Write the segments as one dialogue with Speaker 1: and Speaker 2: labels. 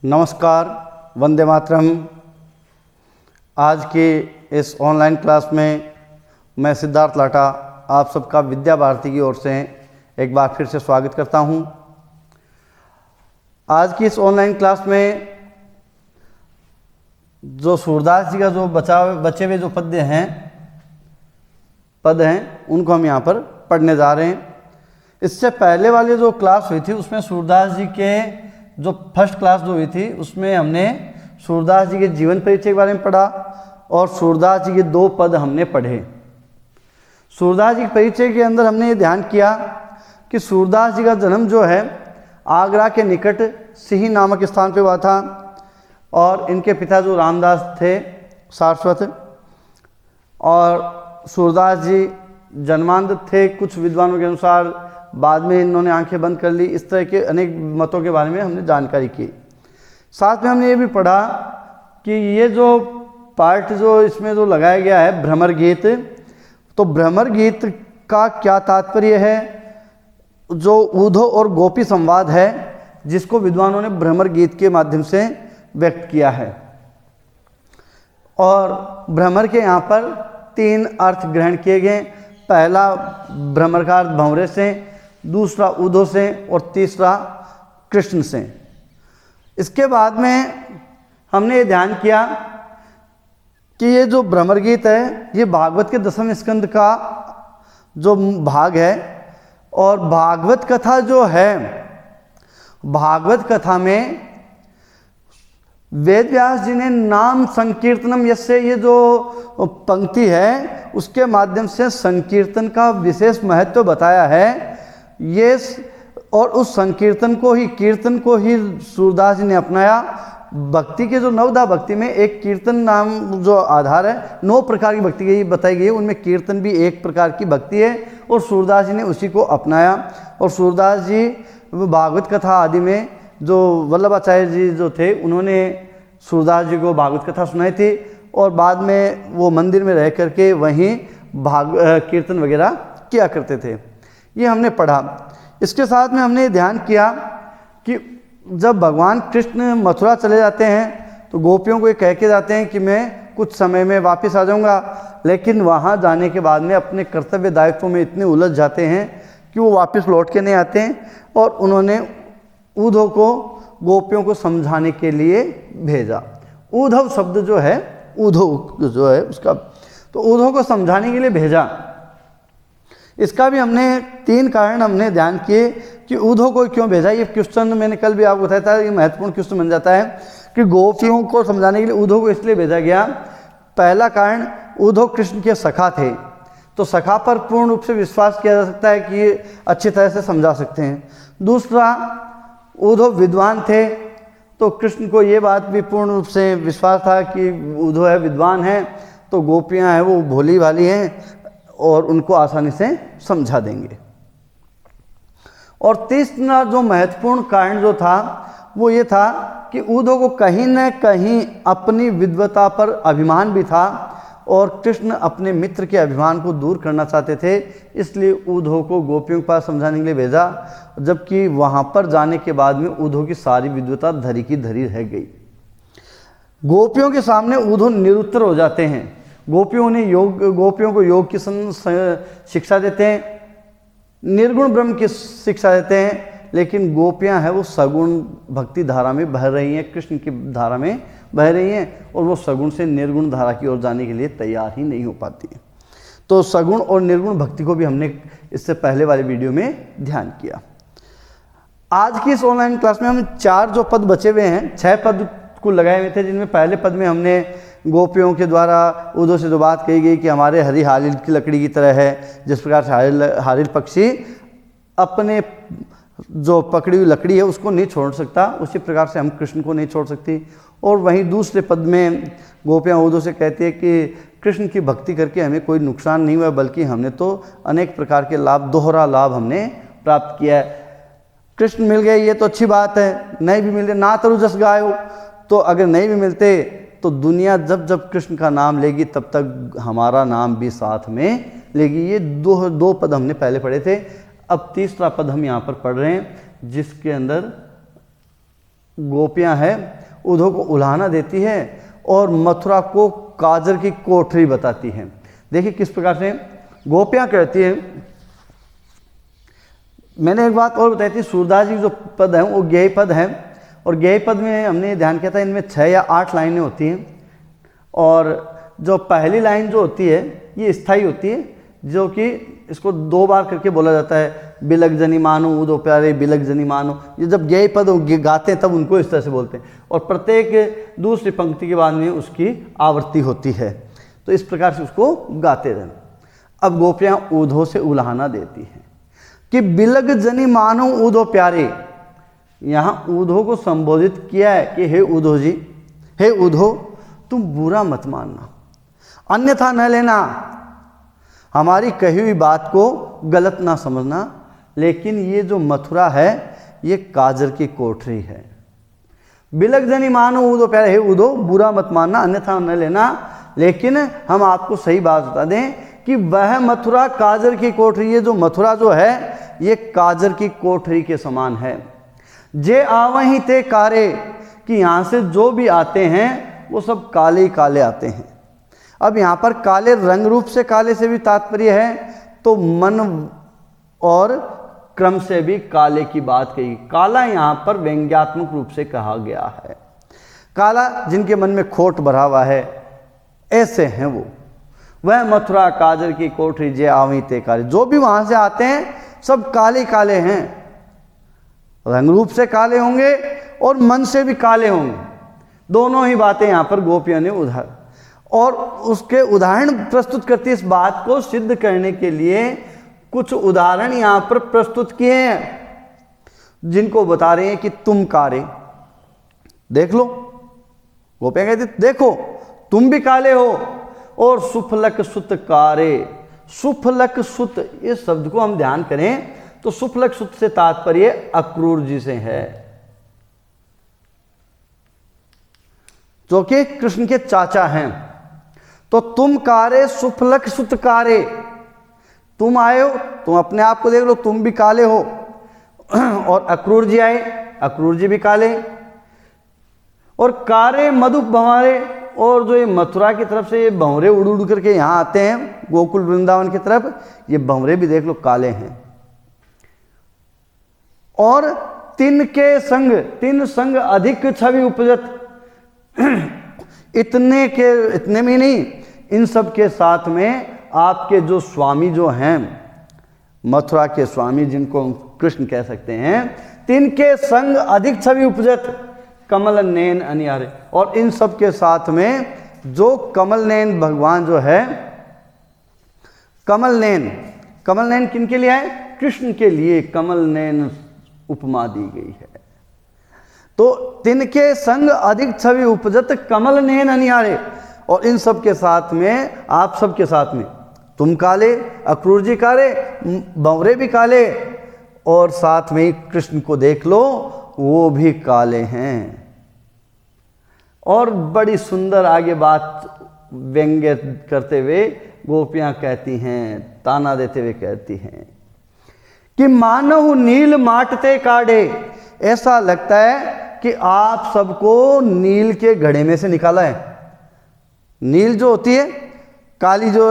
Speaker 1: नमस्कार, वंदे मातरम। आज के इस ऑनलाइन क्लास में मैं सिद्धार्थ लाटा आप सबका विद्या भारती की ओर से एक बार फिर से स्वागत करता हूं। आज की इस ऑनलाइन क्लास में जो सूरदास जी का जो बचे हुए जो पद हैं उनको हम यहाँ पर पढ़ने जा रहे हैं। इससे पहले वाली जो क्लास हुई थी उसमें सूरदास जी के जो फर्स्ट क्लास जो हुई थी उसमें हमने सूरदास जी के जीवन परिचय के बारे में पढ़ा और सूरदास जी के 2 पद हमने पढ़े। सूरदास जी के परिचय के अंदर हमने ये ध्यान किया कि सूरदास जी का जन्म जो है आगरा के निकट सिही नामक स्थान पे हुआ था और इनके पिता जो रामदास थे सारस्वत, और सूरदास जी जन्मांध थे कुछ विद्वानों के अनुसार, बाद में इन्होंने आंखें बंद कर ली। इस तरह के अनेक मतों के बारे में हमने जानकारी की। साथ में हमने ये भी पढ़ा कि ये जो पार्ट जो इसमें जो लगाया गया है भ्रमर गीत, तो भ्रमर गीत का क्या तात्पर्य है। जो ऊधो और गोपी संवाद है जिसको विद्वानों ने भ्रमर गीत के माध्यम से व्यक्त किया है। और भ्रमर के यहाँ पर 3 अर्थ ग्रहण किए गए। पहला भ्रमर का अर्थ भंवरे से, दूसरा ऊधो से और तीसरा कृष्ण से। इसके बाद में हमने ये ध्यान किया कि ये जो भ्रमर गीत है ये भागवत के 10वें स्कंद का जो भाग है, और भागवत कथा जो है, भागवत कथा में वेद व्यास जी ने नाम संकीर्तनम यस्य ये जो पंक्ति है उसके माध्यम से संकीर्तन का विशेष महत्व बताया है। ये और उस संकीर्तन को ही, कीर्तन को ही सूरदास जी ने अपनाया। भक्ति के जो 9 भक्ति में एक कीर्तन नाम जो आधार है, 9 प्रकार की भक्ति की बताई गई है, उनमें कीर्तन भी एक प्रकार की भक्ति है और सूरदास जी ने उसी को अपनाया। और सूरदास जी भागवत कथा आदि में जो वल्लभाचार्य जी जो थे उन्होंने सूरदास जी को भागवत कथा सुनाई थी और बाद में वो मंदिर में रह करके वहीं कीर्तन वगैरह किया करते थे। ये हमने पढ़ा। इसके साथ में हमने ध्यान किया कि जब भगवान कृष्ण मथुरा चले जाते हैं तो गोपियों को ये कह के जाते हैं कि मैं कुछ समय में वापस आ जाऊंगा, लेकिन वहाँ जाने के बाद में अपने कर्तव्य दायित्वों में इतने उलझ जाते हैं कि वो वापस लौट के नहीं आते हैं। और उन्होंने ऊधव को गोपियों को समझाने के लिए भेजा। ऊधव शब्द जो है, ऊधव जो है उसका, तो ऊधव को समझाने के लिए भेजा। इसका भी हमने 3 कारण हमने ध्यान किए कि ऊधव को क्यों भेजा। ये क्वेश्चन मैंने कल भी आपको बताया था, ये महत्वपूर्ण क्वेश्चन बन जाता है कि गोपियों को समझाने के लिए ऊधव को इसलिए भेजा गया। पहला कारण, ऊधव कृष्ण के सखा थे, तो सखा पर पूर्ण रूप से विश्वास किया जा सकता है कि ये अच्छी तरह से समझा सकते हैं। दूसरा, ऊधव विद्वान थे, तो कृष्ण को ये बात भी पूर्ण रूप से विश्वास था कि ऊधव है विद्वान है, तो गोपियां हैं वो भोली भाली हैं और उनको आसानी से समझा देंगे। और तीसरा जो महत्वपूर्ण कारण जो था वो ये था कि ऊधव को कहीं न कहीं अपनी विद्वता पर अभिमान भी था और कृष्ण अपने मित्र के अभिमान को दूर करना चाहते थे, इसलिए ऊधव को गोपियों के पास समझाने के लिए भेजा। जबकि वहाँ पर जाने के बाद में ऊधव की सारी विद्वता धरी की धरी रह गई। गोपियों के सामने ऊधव निरुत्तर हो जाते हैं। गोपियों को योग की शिक्षा देते हैं, निर्गुण ब्रह्म की शिक्षा देते हैं, लेकिन गोपियां हैं वो सगुण भक्ति धारा में बह रही हैं, कृष्ण की धारा में बह रही हैं और वो सगुण से निर्गुण धारा की ओर जाने के लिए तैयार ही नहीं हो पाती है। तो सगुण और निर्गुण भक्ति को भी हमने इससे पहले वाले वीडियो में ध्यान किया। आज की इस ऑनलाइन क्लास में हम 4 जो पद बचे हुए हैं, 6 पद को लगाए हुए थे, जिनमें पहले पद में हमने गोपियों के द्वारा ऊधव से जो बात कही गई कि हमारे हरि हारिल की लकड़ी की तरह है, जिस प्रकार से हारिल पक्षी अपने जो पकड़ी हुई लकड़ी है उसको नहीं छोड़ सकता, उसी प्रकार से हम कृष्ण को नहीं छोड़ सकती। और वहीं दूसरे पद में गोपियाँ ऊधव से कहती है कि कृष्ण की भक्ति करके हमें कोई नुकसान नहीं हुआ, बल्कि हमने तो अनेक प्रकार के लाभ, दोहरा लाभ हमने प्राप्त किया है। कृष्ण मिल गए ये तो अच्छी बात है, नहीं भी मिलते ना तरु जस गायो, तो अगर नहीं भी मिलते तो दुनिया जब जब कृष्ण का नाम लेगी तब तक हमारा नाम भी साथ में लेगी। ये दो पद हमने पहले पढ़े थे। अब तीसरा पद हम यहाँ पर पढ़ रहे हैं, जिसके अंदर गोपियां हैं उद्धव को उल्हाना देती है और मथुरा को काजर की कोठरी बताती हैं। देखिए किस प्रकार से गोपियां कहती हैं। मैंने एक बात और बताई थी, सूरदास जी जो पद हैं वो गेय पद हैं, और गेय पद में हमने ध्यान किया था इनमें 6 या 8 लाइनें होती हैं, और जो पहली लाइन जो होती है ये स्थाई होती है, जो कि इसको 2 बार करके बोला जाता है, बिलग जनी मानो उदो प्यारे बिलग जनी मानो। ये जब गेय पद गाते हैं तब उनको इस तरह से बोलते हैं, और प्रत्येक दूसरी पंक्ति के बाद में उसकी आवृत्ति होती है, तो इस प्रकार से उसको गाते रहना। अब गोपियाँ ऊधो से उल्हाना देती हैं कि बिलग जनी मानो ऊधो प्यारे। यहाँ ऊधो को संबोधित किया है कि हे ऊधो जी, हे ऊधो तुम बुरा मत मानना, अन्यथा न लेना, हमारी कही हुई बात को गलत ना समझना, लेकिन ये जो मथुरा है ये काजर की कोठरी है। बिलग जनी मानो ऊधो प्यारे, हे ऊधो बुरा मत मानना, अन्यथा न लेना, लेकिन हम आपको सही बात बता दें कि वह मथुरा काजर की कोठरी, ये जो मथुरा जो है ये काजर की कोठरी के समान है। जे आवहीं ते कारे, कि यहाँ से जो भी आते हैं वो सब काले ही काले आते हैं। अब यहाँ पर काले रंग रूप से काले से भी तात्पर्य है, तो मन और क्रम से भी काले की बात कही। काला यहाँ पर व्यंग्यात्मक रूप से कहा गया है। काला जिनके मन में खोट भरा हुआ है ऐसे हैं वो। वह मथुरा काजर की कोठरी जे आवहीं ते काले, जो भी वहां से आते हैं सब काले काले हैं, रंग रूप से काले होंगे और मन से भी काले होंगे। दोनों ही बातें यहाँ पर गोपियों ने और उसके उदाहरण प्रस्तुत करती है। इस बात को सिद्ध करने के लिए कुछ उदाहरण यहाँ पर प्रस्तुत किए हैं, जिनको बता रहे हैं कि तुम कारे देख लो। गोपियां कहती देखो तुम भी काले हो, और सुफलक सुत कारे। सुफलक सुत इस शब्द को हम ध्यान करें तो सुफलक सुत से तात्पर्य अक्रूर जी से है, जो कि कृष्ण के चाचा हैं। तो तुम कारे सुफलक सुत कारे, तुम आए हो, तुम अपने आप को देख लो, तुम भी काले हो। और अक्रूर जी आए, अक्रूर जी भी काले। और कारे मधुप भंवरे, और जो ये मथुरा की तरफ से ये भंवरे उड़ उड़ करके यहाँ आते हैं गोकुल वृंदावन की तरफ, ये भंवरे भी देख लो काले हैं। और तिन के संग, तिन संग अधिक छवि उपजत, इतने में नहीं, इन सब के साथ में आपके जो स्वामी जो हैं, मथुरा के स्वामी जिनको हम कृष्ण कह सकते हैं, तिनके संग अधिक छवि उपजत कमल नैन अनियारे। और इन सब के साथ में जो कमल नैन भगवान जो है, कमल नैन, कमल नैन किन के लिए है? कृष्ण के लिए कमल नैन उपमा दी गई है। तो तिनके संग अधिक छवि उपजत कमल नैन अनियारे, और इन सब के साथ में, आप सब के साथ में, तुम काले, अक्रूर जी काले, भंवरे भी काले, और साथ में कृष्ण को देख लो वो भी काले हैं। और बड़ी सुंदर आगे बात व्यंग्य करते हुए गोपियां कहती हैं, ताना देते हुए कहती हैं कि मानव नील माटते काढ़े। ऐसा लगता है कि आप सबको नील के घड़े में से निकाला है। नील जो होती है काली, जो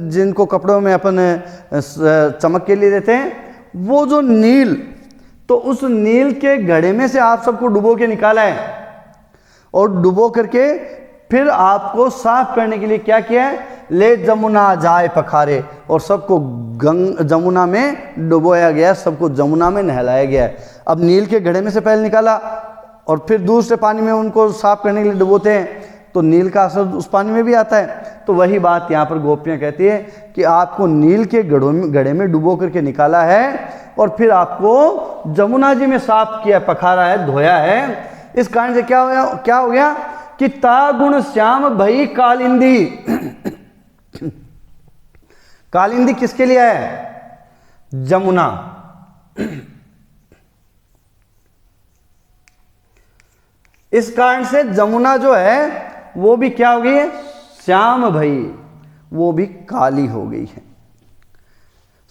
Speaker 1: जिनको कपड़ों में अपन चमक के लिए देते हैं, वो जो नील, तो उस नील के घड़े में से आप सबको डुबो के निकाला है। और डुबो करके फिर आपको साफ करने के लिए क्या किया है? ले जमुना जाए पखारे, और सबको जमुना में डुबोया गया, सबको जमुना में नहलाया गया है। अब नील के घड़े में से पहले निकाला और फिर दूसरे पानी में उनको साफ करने के लिए डुबोते हैं, तो नील का असर उस पानी में भी आता है। तो वही बात यहाँ पर गोपियाँ कहती है कि आपको नील के घड़े में डुबो करके निकाला है, और फिर आपको जमुना जी में साफ किया, पखारा है, धोया है। इस कारण से क्या हो गया कि तागुण श्याम भई कालिंदी। कालिंदी किसके लिए है? जमुना। इस कारण से जमुना जो है वो भी क्या हो गई है? श्याम भई, वो भी काली हो गई है।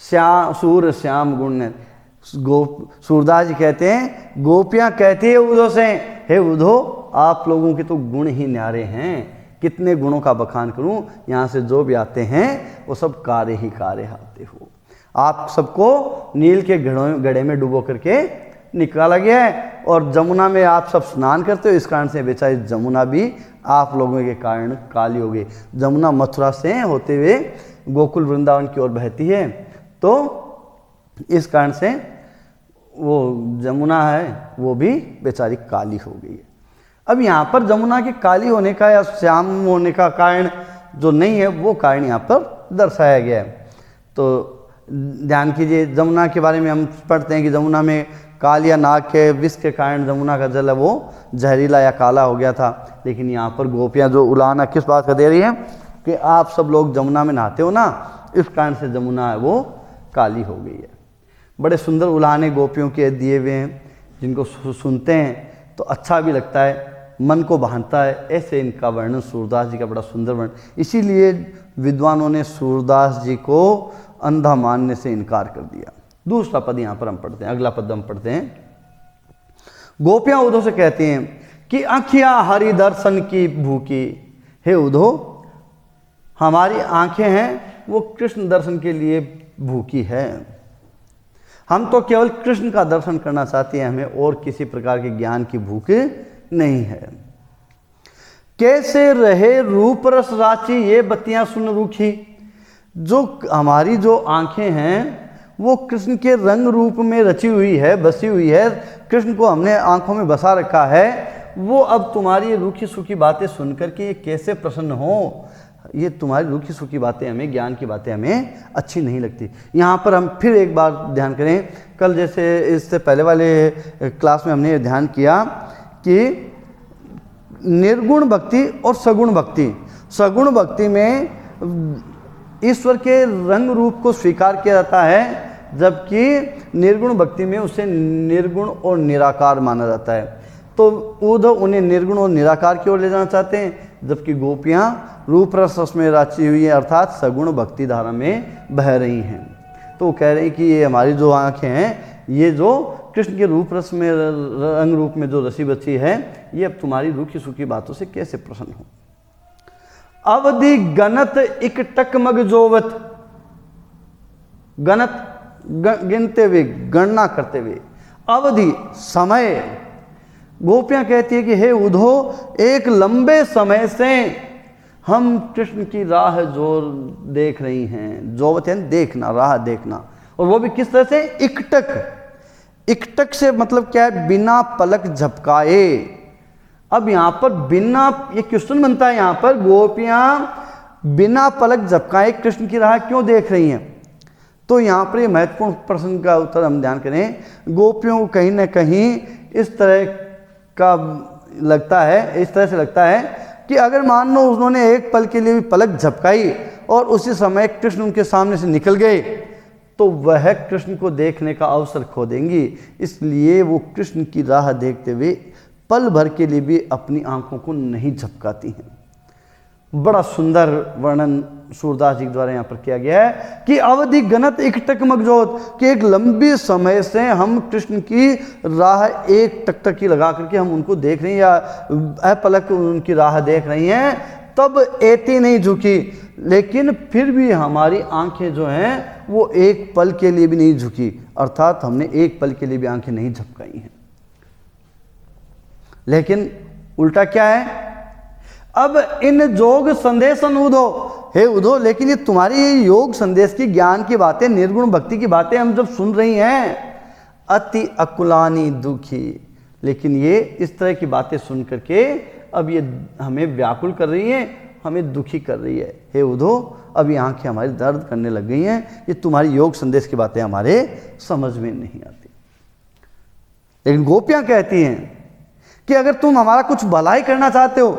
Speaker 1: श्याम सूर श्याम गुण, सूरदास जी कहते हैं, गोपियाँ कहती है उद्धव से, हे उद्धव आप लोगों के तो गुण ही न्यारे हैं, कितने गुणों का बखान करूं, यहाँ से जो भी आते हैं वो सब कार्य ही कार्य आते हो। आप सबको नील के गड्ढे में डुबो करके निकाला गया है और जमुना में आप सब स्नान करते हो, इस कारण से बेचारी जमुना भी आप लोगों के कारण काली हो गई। जमुना मथुरा से होते हुए गोकुल वृंदावन की ओर बहती है, तो इस कारण से वो जमुना है वो भी बेचारी काली हो गई है। अब यहाँ पर जमुना के काली होने का या श्याम होने का कारण जो नहीं है वो कारण यहाँ पर दर्शाया गया है। तो ध्यान कीजिए, जमुना के बारे में हम पढ़ते हैं कि जमुना में काल या नाग के विष के कारण जमुना का जल है वो जहरीला या काला हो गया था। लेकिन यहाँ पर गोपियाँ जो उलाहना किस बात का दे रही है कि आप सब लोग जमुना में नहाते हो ना, इस कारण से जमुना है वो काली हो गई है। बड़े सुंदर उलाहने गोपियों के दिए हुए हैं, जिनको सुनते हैं तो अच्छा भी लगता है, मन को बहानता है। ऐसे इनका वर्णन सूरदास जी का बड़ा सुंदर वर्णन, इसीलिए विद्वानों ने सूरदास जी को अंधा मानने से इनकार कर दिया। दूसरा पद यहाँ पर हम पढ़ते हैं, अगला पद हम पढ़ते हैं। गोपियाँ उद्धव से कहती हैं कि आँखियाँ हरि दर्शन की भूखी, हे उद्धव हमारी आंखें हैं वो कृष्ण दर्शन के लिए भूखी है, हम तो केवल कृष्ण का दर्शन करना चाहते हैं, हमें और किसी प्रकार के ज्ञान की भूख नहीं है। कैसे रहे रूप रस राची ये बत्तियां सुन रूखी, जो हमारी जो आंखें हैं वो कृष्ण के रंग रूप में रची हुई है, बसी हुई है, कृष्ण को हमने आंखों में बसा रखा है, वो अब तुम्हारी रूखी सूखी बातें सुनकर के ये कैसे प्रसन्न हो। ये तुम्हारी रूखी सूखी बातें हमें, ज्ञान की बातें हमें अच्छी नहीं लगती। यहाँ पर हम फिर एक बार ध्यान करें, कल जैसे इससे पहले वाले क्लास में हमने ध्यान किया कि निर्गुण भक्ति और सगुण भक्ति, सगुण भक्ति में ईश्वर के रंग रूप को स्वीकार किया जाता है, जबकि निर्गुण भक्ति में उसे निर्गुण और निराकार माना जाता है। तो उद्धव उन्हें निर्गुण और निराकार की ओर ले जाना चाहते हैं, जबकि गोपियाँ रूप रस में राची हुई है, अर्थात सगुण भक्ति धारा में बह रही हैं। तो वो कह रहे हैं कि ये हमारी जो आँखें हैं, ये जो कृष्ण के रूप रस में रंग रूप में जो रसी बची है, ये अब तुम्हारी रूखी सूखी बातों से कैसे प्रसन्न हो। अवधि गणत इकटक मग जोवत, गणत गिनते हुए, गणना करते हुए, अवधि समय, गोपियां कहती है कि हे उद्धव एक लंबे समय से हम कृष्ण की राह जोर देख रही हैं, जोवत है देखना, राह देखना, और वो भी किस तरह से, इकटक। इकटक से मतलब क्या है, बिना पलक झपकाए। अब यहाँ पर बिना, ये क्वेश्चन बनता है यहाँ पर, गोपियाँ बिना पलक झपकाए कृष्ण की राह क्यों देख रही हैं। तो यहाँ पर ये महत्वपूर्ण प्रश्न का उत्तर हम ध्यान करें। गोपियों को कहीं ना कहीं इस तरह का लगता है, इस तरह से लगता है कि अगर मान लो उन्होंने एक पल के लिए भी पलक झपकाई और उसी समय कृष्ण उनके सामने से निकल गए, तो वह कृष्ण को देखने का अवसर खो देंगी। इसलिए वो कृष्ण की राह देखते हुए पल भर के लिए भी अपनी आंखों को नहीं झपकाती हैं। बड़ा सुंदर वर्णन सूरदास जी द्वारा यहाँ पर किया गया है कि अवधि गणत इकटक मगजोत, कि एक लंबी समय से हम कृष्ण की राह एक टकटकी लगा करके हम उनको देख रहे हैं, या अपलक उनकी राह देख रही हैं, तब एती नहीं झुकी, लेकिन फिर भी हमारी आंखें जो हैं वो एक पल के लिए भी नहीं झुकी, अर्थात हमने एक पल के लिए भी आंखें नहीं झपकाई हैं। लेकिन उल्टा क्या है, अब इन जोग संदेशन उद्धव, हे उद्धव लेकिन ये तुम्हारी योग संदेश की, ज्ञान की बातें, निर्गुण भक्ति की बातें हम जब सुन रही हैं, अति अकुलानी दुखी, लेकिन ये इस तरह की बातें सुन करके अब ये हमें व्याकुल कर रही हैं, हमें दुखी कर रही है। हे उद्धव अब ये आंखें हमारी दर्द करने लग गई हैं, ये तुम्हारी योग संदेश की बातें हमारे समझ में नहीं आती। लेकिन गोपियां कहती हैं कि अगर तुम हमारा कुछ भलाई करना चाहते हो,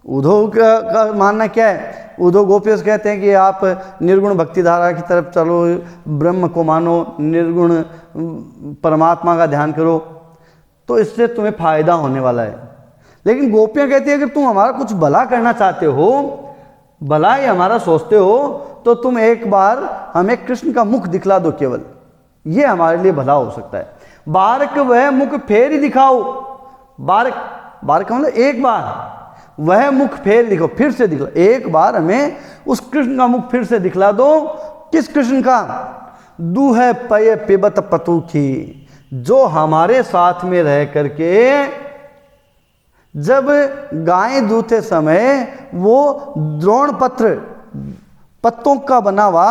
Speaker 1: उद्धव का मानना क्या है, उद्धव गोपियों से कहते हैं कि आप निर्गुण भक्ति धारा की तरफ चलो, ब्रह्म को मानो, निर्गुण परमात्मा का ध्यान करो, तो इससे तुम्हें फायदा होने वाला है। लेकिन गोपियां कहती है अगर तुम हमारा कुछ भला करना चाहते हो, भला ही हमारा सोचते हो, तो तुम एक बार हमें कृष्ण का मुख दिखला दो केवल, ये हमारे लिए भला हो सकता है। बारक वह मुख फेर दिखाओ, बारक बारक मतलब एक बार, वह मुख फेर दिखाओ, फिर से दिखला, एक बार हमें उस कृष्ण का मुख फिर से दिखला दो। किस कृष्ण का? दूह पय पिबत पतु थी, जो हमारे साथ में रह करके जब गाय दूते समय वो द्रोण पत्तों का बना हुआ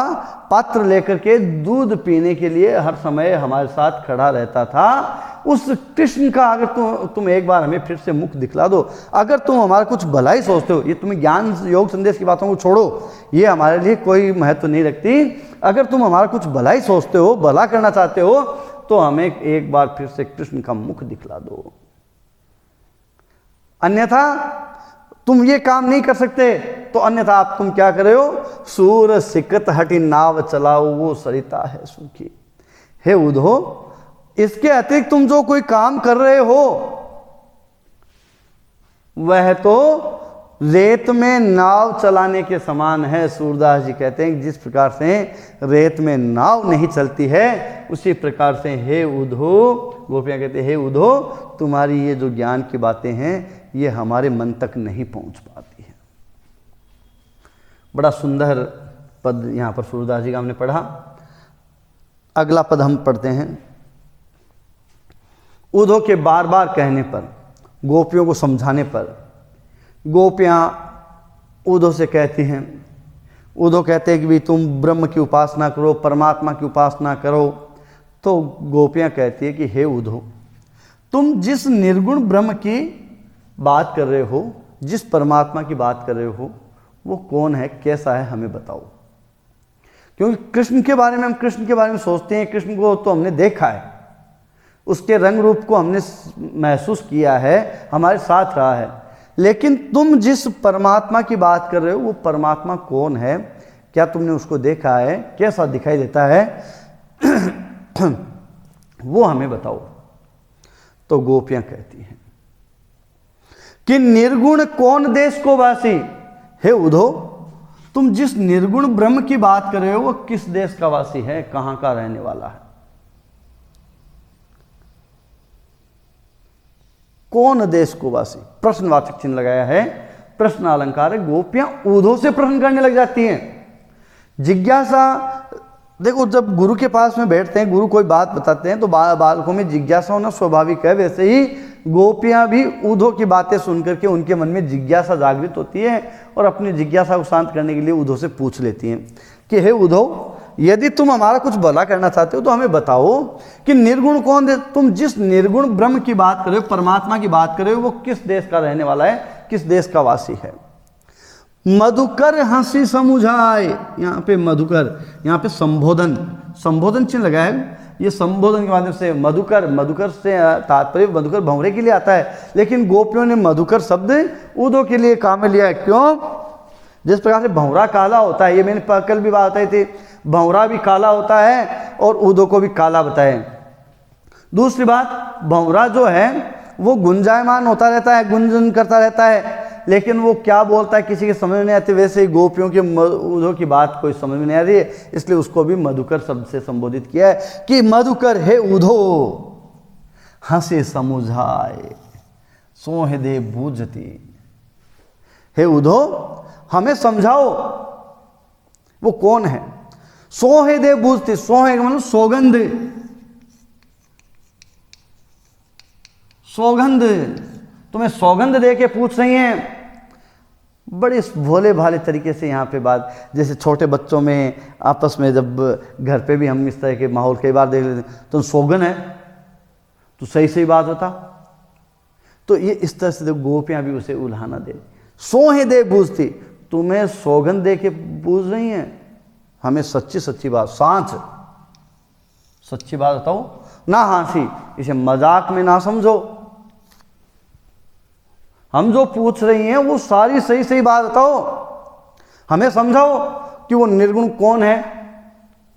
Speaker 1: पात्र लेकर के दूध पीने के लिए हर समय हमारे साथ खड़ा रहता था। उस कृष्ण का अगर तुम एक बार हमें फिर से मुख दिखला दो, अगर तुम हमारा कुछ भलाई सोचते हो, ये तुम्हें ज्ञान योग संदेश की बातों को छोड़ो, ये हमारे लिए कोई महत्व नहीं रखती। अगर तुम हमारा कुछ भलाई सोचते हो, भला करना चाहते हो, तो हमें एक बार फिर से कृष्ण का मुख दिखला दो, अन्यथा तुम ये काम नहीं कर सकते। तो अन्यथा आप तुम क्या कर रहे हो? सूर सिकत हटी नाव चलाओ, वो सरिता है सूखी। हे उद्धो, इसके अतिरिक्त तुम जो कोई काम कर रहे हो वह तो रेत में नाव चलाने के समान है। सूरदास जी कहते हैं कि जिस प्रकार से रेत में नाव नहीं चलती है, उसी प्रकार से हे उद्धो, गोपियाँ कहते हैं हे उद्धो, तुम्हारी ये जो ज्ञान की बातें हैं ये हमारे मन तक नहीं पहुंच पाती है। बड़ा सुंदर पद यहाँ पर सूरदास जी का हमने पढ़ा। अगला पद हम पढ़ते हैं। उद्धो के बार बार कहने पर, गोपियों को समझाने पर, गोपियाँ उद्धो से कहती हैं, उद्धो कहते हैं कि भाई तुम ब्रह्म की उपासना करो, परमात्मा की उपासना करो। तो गोपियाँ कहती है कि हे उद्धो, तुम जिस निर्गुण ब्रह्म की बात कर रहे हो, जिस परमात्मा की बात कर रहे हो, वो कौन है, कैसा है, हमें बताओ। क्योंकि कृष्ण के बारे में हम कृष्ण के बारे में सोचते हैं, कृष्ण को तो हमने देखा है, उसके रंग रूप को हमने महसूस किया है, हमारे साथ रहा है। लेकिन तुम जिस परमात्मा की बात कर रहे हो, वो परमात्मा कौन है, क्या तुमने उसको देखा है, कैसा दिखाई देता है, वो हमें बताओ। तो गोपियां कहती हैं कि निर्गुण कौन देश को वासी। हे उद्धो, तुम जिस निर्गुण ब्रह्म की बात कर रहे हो वो किस देश का वासी है, कहां का रहने वाला है, कौन देश को वासी। प्रश्नवाचक चिन्ह लगाया है, प्रश्न अलंकार है। गोपियां उद्धो से प्रश्न करने लग जाती हैं। जिज्ञासा, देखो जब गुरु के पास में बैठते हैं, गुरु कोई बात बताते हैं तो बालकों में जिज्ञासा होना स्वाभाविक है। वैसे ही गोपियां भी उद्धो की बातें सुनकर के उनके मन में जिज्ञासा जागृत होती है और अपनी जिज्ञासा को शांत करने के लिए उद्धो से पूछ लेती हैं कि हे उद्धो, यदि तुम हमारा कुछ भला करना चाहते हो तो हमें बताओ कि निर्गुण कौन है। तुम जिस निर्गुण ब्रह्म की बात कर रहे हो, परमात्मा की बात कर रहे हो, वो किस देश का रहने वाला है, किस देश का वासी है। मधुकर हंसी समुझाए, यहाँ पे मधुकर, यहाँ पे संबोधन चिन्ह लगा है। ये संबोधन के माध्यम से मधुकर से तात्पर्य मधुकर भंवरे के लिए आता है, लेकिन गोपियों ने मधुकर शब्द उद्धो के लिए काम में लिया है। क्यों? जिस प्रकार से भंवरा काला होता है, ये मैंने कल भी बात बताई थी, भंवरा भी काला होता है और उद्धो को भी काला बताए। दूसरी बात, भंवरा जो है वो गुंजायमान होता रहता है, गुंजन करता रहता है, लेकिन वो क्या बोलता है किसी के समझ में नहीं आती। वैसे ही गोपियों के उद्धो की बात कोई समझ में नहीं आ रही है, इसलिए उसको भी मधुकर शब्द से संबोधित किया है कि मधुकर हे उद्धो हंसे समुझाए सोह दे बूझती। हे उद्धो, हमें समझाओ वो कौन है। सोहे दे बूझती, सोहे मतलब सौगंध, सौगंध, तुम्हें सौगंध दे के पूछ रही हैं। बड़े भोले भाले तरीके से यहाँ पे बात, जैसे छोटे बच्चों में आपस में, जब घर पे भी हम इस तरह के माहौल कई बार देख लेते हैं, तुम सौगंध है तो सही बात बता। तो ये इस तरह से गोपियाँ भी उसे उल्हाना दे, सोहे दे बूझती, तुम्हें सौगंध दे के बूझ रही हैं, हमें सच्ची बात, सांच सच्ची बात बताओ, ना हंसी, इसे मजाक में ना समझो। हम जो पूछ रही हैं वो सारी सही बात बताओ, हमें समझाओ कि वो निर्गुण कौन है,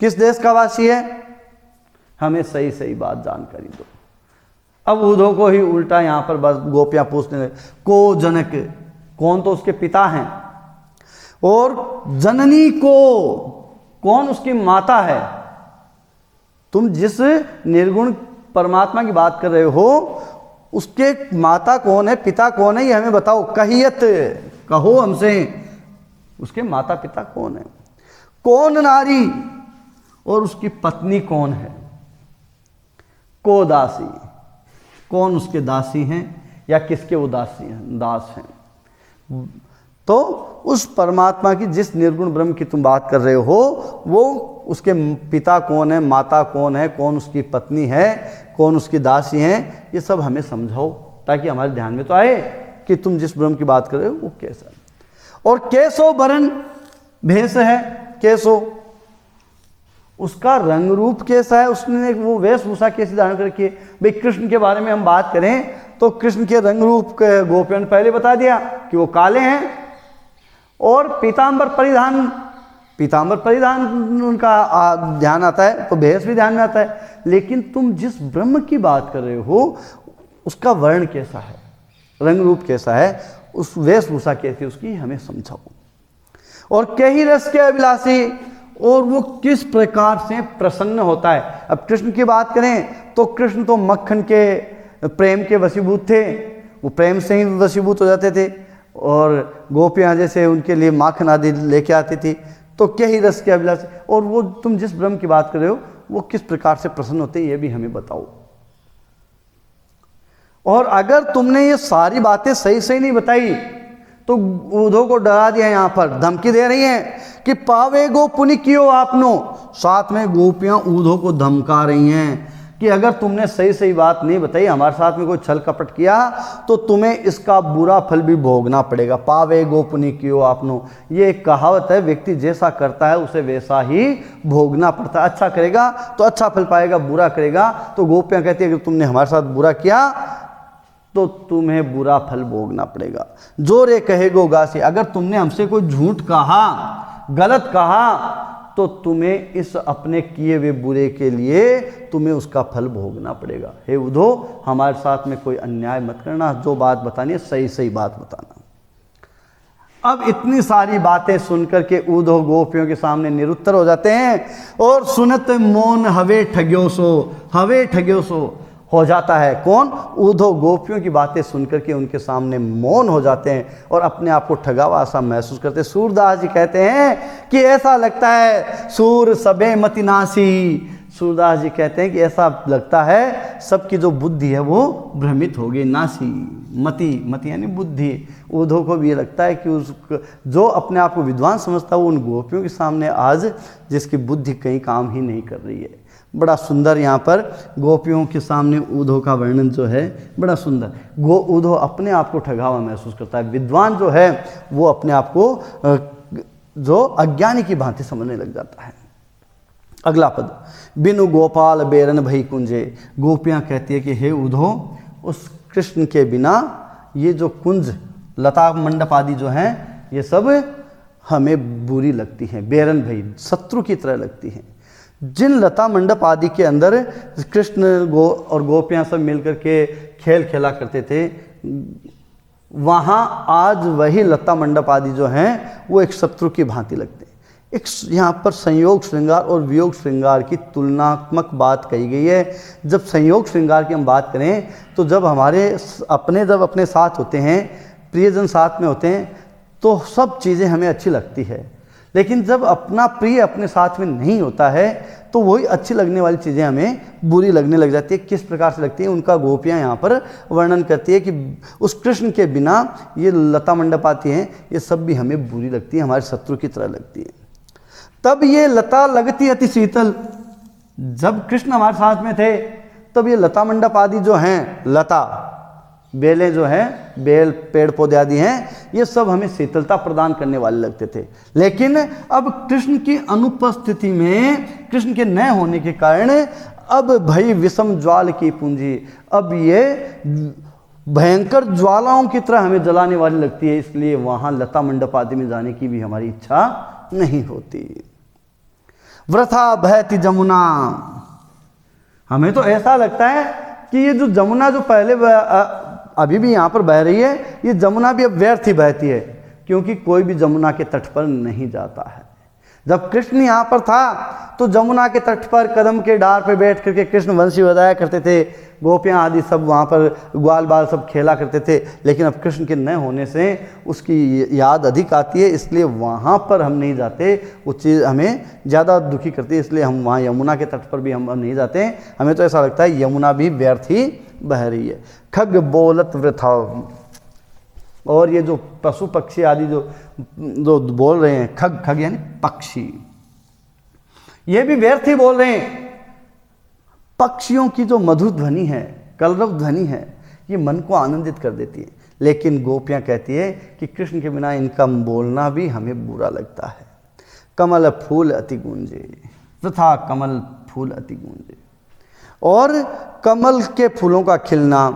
Speaker 1: किस देश का वासी है, हमें सही बात जानकारी दो। अब उद्धो को ही उल्टा यहाँ पर बस गोपियाँ पूछने लगे, को जनक, कौन तो उसके पिता हैं, और जननी को, कौन उसकी माता है। तुम जिस निर्गुण परमात्मा की बात कर रहे हो उसके माता कौन है, पिता कौन है, ये हमें बताओ। कहियत, कहो हमसे, उसके माता पिता कौन है, कौन नारी और उसकी पत्नी कौन है, को दासी, कौन उसके दासी हैं या किसके वो दासी हैं, दास हैं। तो उस परमात्मा की जिस निर्गुण ब्रह्म की तुम बात कर रहे हो वो उसके पिता कौन है, माता कौन है, कौन उसकी पत्नी है, कौन उसकी दासी हैं, ये सब हमें समझाओ ताकि हमारे ध्यान में तो आए कि तुम जिस ब्रह्म की बात कर रहे हो वो कैसा है। और कैसो वरण भेष है, कैसो उसका रंग रूप कैसा है, उसने वो वेशभूषा कैसी धारण करके। भाई कृष्ण के बारे में हम बात करें तो कृष्ण के रंग रूप गोपियों ने पहले बता दिया कि वो काले हैं और पीतांबर परिधान, पीतांबर परिधान उनका ध्यान आता है तो भेष भी ध्यान में आता है। लेकिन तुम जिस ब्रह्म की बात कर रहे हो उसका वर्ण कैसा है, रंग रूप कैसा है, उस वेशभूषा कैसी उसकी हमें समझाओ। और कई रस के अभिलाषी, और वो किस प्रकार से प्रसन्न होता है। अब कृष्ण की बात करें तो कृष्ण तो मक्खन के प्रेम के वशीभूत थे, वो प्रेम से ही वशीभूत हो जाते थे और गोपियाँ जैसे उनके लिए माखन आदि लेके आती थी। तो क्या ही रस के अभिलाषी, और वो तुम जिस ब्रह्म की बात कर रहे हो वो किस प्रकार से प्रसन्न होते हैं ये भी हमें बताओ। और अगर तुमने ये सारी बातें सही सही नहीं बताई तो ऊधो को डरा दिया, यहाँ पर धमकी दे रही हैं कि पावे गो पुनि कियो आपनो। साथ में गोपियां ऊधो को धमका रही हैं कि अगर तुमने सही सही बात नहीं बताई, हमारे साथ में कोई छल कपट किया तो तुम्हें इसका बुरा फल भी भोगना पड़ेगा। पावे गो पुनि कियो आपनो, ये एक कहावत है, व्यक्ति जैसा करता है उसे वैसा ही भोगना पड़ता है। अच्छा करेगा तो अच्छा फल पाएगा, बुरा करेगा तो गोपियां कहती है अगर तुमने हमारे साथ बुरा किया तो तुम्हें बुरा फल भोगना पड़ेगा। जो रे कहेगो गासी, अगर तुमने हमसे कोई झूठ कहा, गलत कहा तो तुम्हें इस अपने किए हुए बुरे के लिए तुम्हें उसका फल भोगना पड़ेगा। हे उद्धो, हमारे साथ में कोई अन्याय मत करना, जो बात बतानी है सही सही बात बताना। अब इतनी सारी बातें सुनकर के उद्धव गोपियों के सामने निरुत्तर हो जाते हैं और सुनत मौन हवे ठग्यो सो, हवे ठग्यो सो हो जाता है। कौन? उद्धव गोपियों की बातें सुनकर के उनके सामने मौन हो जाते हैं और अपने आप को ठगा हुआ सा महसूस करते हैं। सूरदास जी कहते हैं कि ऐसा लगता है सूर सबे मति नासी। सूरदास जी कहते हैं कि ऐसा लगता है सबकी जो बुद्धि है वो भ्रमित हो गई। नासी मति, मति यानी बुद्धि। उद्धव को भी ये लगता है कि उस जो अपने आप को विद्वान समझता है वो उन गोपियों के सामने आज जिसकी बुद्धि कहीं काम ही नहीं कर रही है। बड़ा सुंदर यहाँ पर गोपियों के सामने उद्धव का वर्णन जो है बड़ा सुंदर। उद्धव अपने आप को ठगा हुआ महसूस करता है। विद्वान जो है वो अपने आप को जो अज्ञानी की भांति समझने लग जाता है। अगला पद, बिनु गोपाल बेरन भई कुंजे। गोपियाँ कहती है कि हे उद्धव, उस कृष्ण के बिना ये जो कुंज लता मंडप आदि जो हैं ये सब हमें बुरी लगती हैं। बेरन भई, शत्रु की तरह लगती हैं। जिन लता मंडप आदि के अंदर कृष्ण और गोपियाँ सब मिलकर के खेल खेला करते थे, वहाँ आज वही लता मंडप आदि जो हैं वो एक शत्रु की भांति लगते हैं। एक यहाँ पर संयोग श्रृंगार और वियोग श्रृंगार की तुलनात्मक बात कही गई है। जब संयोग श्रृंगार की हम बात करें तो जब हमारे अपने साथ होते हैं, प्रियजन साथ में होते हैं तो सब चीज़ें हमें अच्छी लगती है। लेकिन जब अपना प्रिय अपने साथ में नहीं होता है तो वही अच्छी लगने वाली चीज़ें हमें बुरी लगने लग जाती है। किस प्रकार से लगती है उनका गोपियाँ यहाँ पर वर्णन करती है कि उस कृष्ण के बिना ये लता मंडप आती हैं ये सब भी हमें बुरी लगती है, हमारे शत्रु की तरह लगती है। तब ये लता लगती अति शीतल। जब कृष्ण हमारे साथ में थे तब ये लता मंडप आदि जो हैं, लता बेलें जो हैं, बेल पेड़ पौधे आदि हैं, ये सब हमें शीतलता प्रदान करने वाले लगते थे। लेकिन अब कृष्ण की अनुपस्थिति में, कृष्ण के न होने के कारण अब भई विषम ज्वाल की पूंजी, अब ये भयंकर ज्वालाओं की तरह हमें जलाने वाली लगती है। इसलिए वहाँ लता मंडप आदि में जाने की भी हमारी इच्छा नहीं होती। वृथा बहती जमुना, हमें तो ऐसा लगता है कि ये जो जमुना जो पहले अभी भी यहाँ पर बह रही है, ये जमुना भी अब व्यर्थ ही बहती है, क्योंकि कोई भी जमुना के तट पर नहीं जाता है। जब कृष्ण यहाँ पर था तो जमुना के तट पर कदम के डार पे बैठ करके कृष्ण वंशी बजाया करते थे, गोपियाँ आदि सब वहाँ पर ग्वाल बाल सब खेला करते थे। लेकिन अब कृष्ण के न होने से उसकी याद अधिक आती है, इसलिए वहाँ पर हम नहीं जाते। वो चीज़ हमें ज़्यादा दुखी करती है, इसलिए हम वहाँ यमुना के तट पर भी हम नहीं जाते। हमें तो ऐसा लगता है यमुना भी व्यर्थ ही बह रही है। खग बोलत वृथा, और ये जो पशु पक्षी आदि जो बोल रहे हैं, खग खग यानी पक्षी, ये भी व्यर्थ ही बोल रहे हैं। पक्षियों की जो मधुर ध्वनि है, कलरव ध्वनि है, ये मन को आनंदित कर देती है। लेकिन गोपियाँ कहती है कि कृष्ण के बिना इनका बोलना भी हमें बुरा लगता है। कमल फूल अति गूंजे, तथा कमल फूल अति गूंजे, और कमल के फूलों का खिलना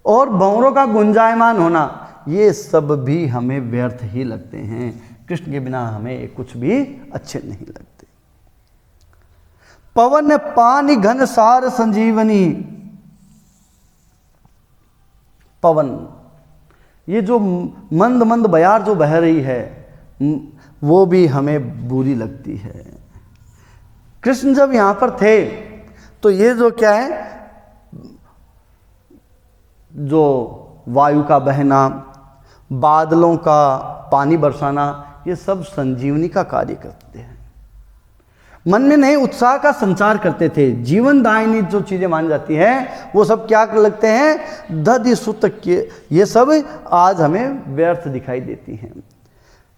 Speaker 1: और भंवरों का गुंजायमान होना, ये सब भी हमें व्यर्थ ही लगते हैं। कृष्ण के बिना हमें कुछ भी अच्छे नहीं लगते। पवन पानी घन सार संजीवनी, पवन, ये जो मंद मंद बयार जो बह रही है वो भी हमें बुरी लगती है। कृष्ण जब यहाँ पर थे तो ये जो क्या है, जो वायु का बहना, बादलों का पानी बरसाना, ये सब संजीवनी का कार्य करते हैं। मन में नए उत्साह का संचार करते थे। जीवनदायिनी जो चीज़ें मानी जाती हैं वो सब क्या लगते हैं, दधि सुत के, ये सब आज हमें व्यर्थ दिखाई देती हैं।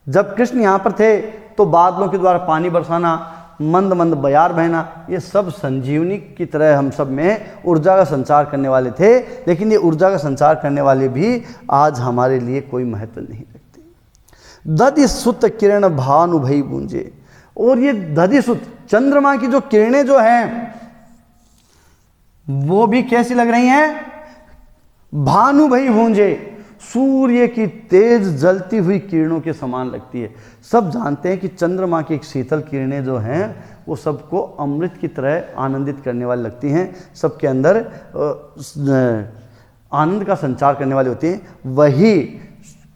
Speaker 1: जब कृष्ण यहाँ पर थे तो बादलों के द्वारा पानी बरसाना, मंद मंद बयार बहना, ये सब संजीवनी की तरह हम सब में ऊर्जा का संचार करने वाले थे। लेकिन ये ऊर्जा का संचार करने वाले भी आज हमारे लिए कोई महत्व नहीं रखते। दधि सुत किरण भानु भई गूंजे, और ये दधि सुत चंद्रमा की जो किरणें जो हैं वो भी कैसी लग रही हैं, भानु भई गूंजे, सूर्य की तेज जलती हुई किरणों के समान लगती है। सब जानते हैं कि चंद्रमा की एक शीतल किरणें जो हैं वो सबको अमृत की तरह आनंदित करने वाली लगती हैं, सबके अंदर आनंद का संचार करने वाली होती हैं। वही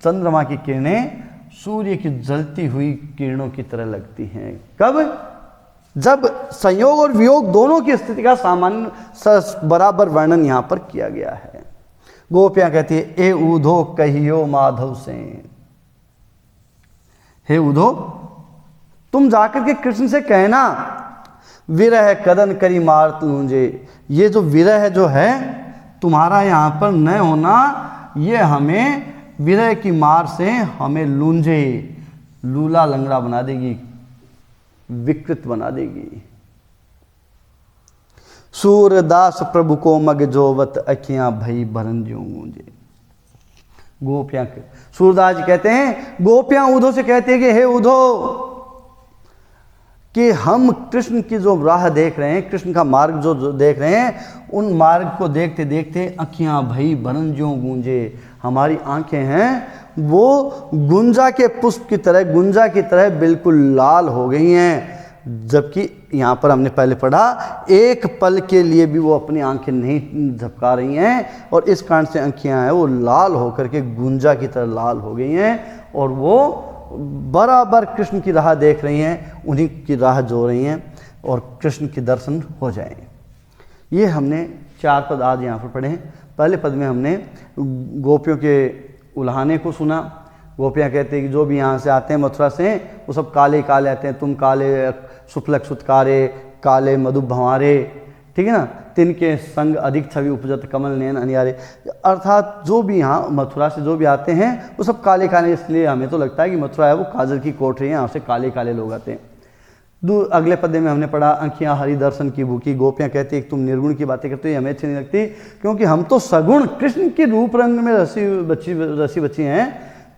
Speaker 1: चंद्रमा की किरणें सूर्य की जलती हुई किरणों की तरह लगती हैं। कब? जब संयोग और वियोग दोनों की स्थिति का सामान्य बराबर वर्णन यहाँ पर किया गया है। गोपियाँ कहती है, ए उधो कहियो माधव से, हे उधो तुम जाकर के कृष्ण से कहना, विरह कदन करी मार लूंजे, ये जो विरह जो है तुम्हारा यहाँ पर न होना, ये हमें विरह की मार से हमें लूंजे, लूला लंगड़ा बना देगी, विकृत बना देगी। सूरदास प्रभु को मग जोवत अखियां भई भरन ज्यों गूंजे। गोपियां, सूरदास जी कहते हैं, गोपियां उधो से कहती है कि हे उधो, कि हम कृष्ण की जो राह देख रहे हैं, कृष्ण का मार्ग जो देख रहे हैं, उन मार्ग को देखते देखते अखियां भई भरन ज्यों गूंजे, हमारी आंखें हैं वो गुंजा के पुष्प की तरह, गुंजा की तरह बिल्कुल लाल हो गई हैं। जबकि यहाँ पर हमने पहले पढ़ा, एक पल के लिए भी वो अपनी आंखें नहीं झपका रही हैं, और इस कारण से आंखें हैं वो लाल होकर के गुंजा की तरह लाल हो गई हैं, और वो बराबर कृष्ण की राह देख रही हैं, उन्हीं की राह जो रही हैं, और कृष्ण के दर्शन हो जाएंगे। ये हमने 4 पद आज यहाँ पर पढ़े हैं। पहले पद में हमने गोपियों के उल्हाने को सुना। गोपियाँ कहते हैं कि जो भी यहाँ से आते हैं मथुरा से, वो सब काले काले आते हैं, तुम काले सुफलक सुतकारे, काले मधु भंवारे, ठीक है ना, तिनके संग अधिक छवि उपजत कमल नयन अनियारे। अर्थात जो भी यहाँ मथुरा से जो भी आते हैं वो सब काले काले, इसलिए हमें तो लगता है कि मथुरा है वो काजल की कोठरी है, यहाँ से काले काले लोग आते हैं। अगले पद्य में हमने पढ़ा, आँखियाँ हरि दर्शन की भूखी। गोपियाँ कहती है कि तुम निर्गुण की बातें करते हो, ये हमें अच्छी नहीं लगती, क्योंकि हम तो सगुण कृष्ण के रूप रंग में रसी बच्ची हैं,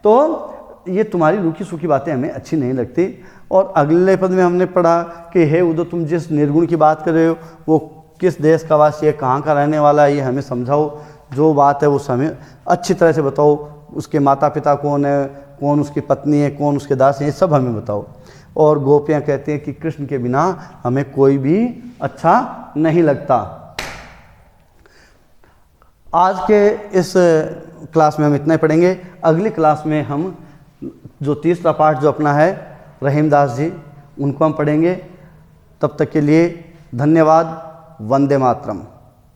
Speaker 1: तो ये तुम्हारी रूखी सूखी बातें हमें अच्छी नहीं लगती। और अगले पद में हमने पढ़ा कि हे उधो, तुम जिस निर्गुण की बात कर रहे हो वो किस देश का वासी है, कहाँ का रहने वाला है, ये हमें समझाओ, जो बात है वो हमें अच्छी तरह से बताओ, उसके माता पिता कौन है, कौन उसकी पत्नी है, कौन उसके दास हैं, ये सब हमें बताओ। और गोपियाँ कहते हैं कि कृष्ण के बिना हमें कोई भी अच्छा नहीं लगता। आज के इस क्लास में हम इतना ही पढ़ेंगे। अगली क्लास में हम जो तीसरा पाठ जो अपना है रहीमदास जी, उनको हम पढ़ेंगे। तब तक के लिए धन्यवाद। वंदे मातरम।